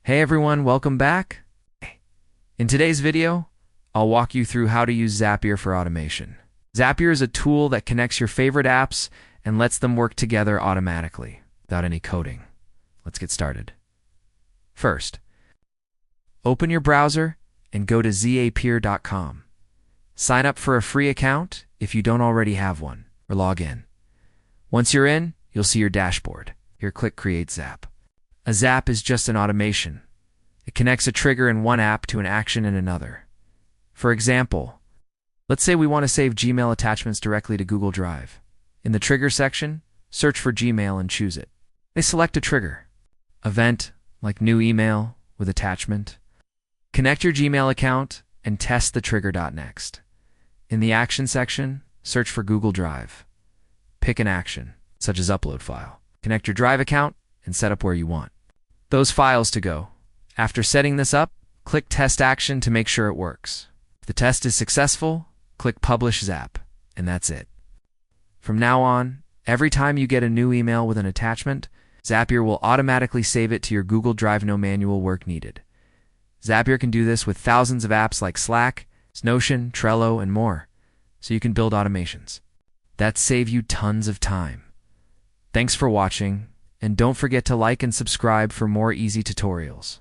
Hey everyone, welcome back. In today's video, I'll walk you through how to use Zapier for automation. Zapier is a tool that connects your favorite apps and lets them work together automatically, without any coding. Let's get started. First, open your browser and go to zapier.com. Sign up for a free account if you don't already have one, or log in. Once you're in, you'll see your dashboard. Here, click Create Zap. A zap is just an automation. It connects a trigger in one app to an action in another. For example, let's say we want to save Gmail attachments directly to Google Drive. In the Trigger section, search for Gmail and choose it. They select a trigger. Event, like new email with attachment. Connect your Gmail account and test the trigger. Next. In the Action section, search for Google Drive. Pick an action, such as upload file. Connect your Drive account and set up where you want those files to go. After setting this up, click Test Action to make sure it works. If the test is successful, click Publish Zap, and that's it. From now on, every time you get a new email with an attachment, Zapier will automatically save it to your Google Drive, no manual work needed. Zapier can do this with thousands of apps like Slack, Notion, Trello, and more, so you can build automations that save you tons of time. Thanks for watching, and don't forget to like and subscribe for more easy tutorials.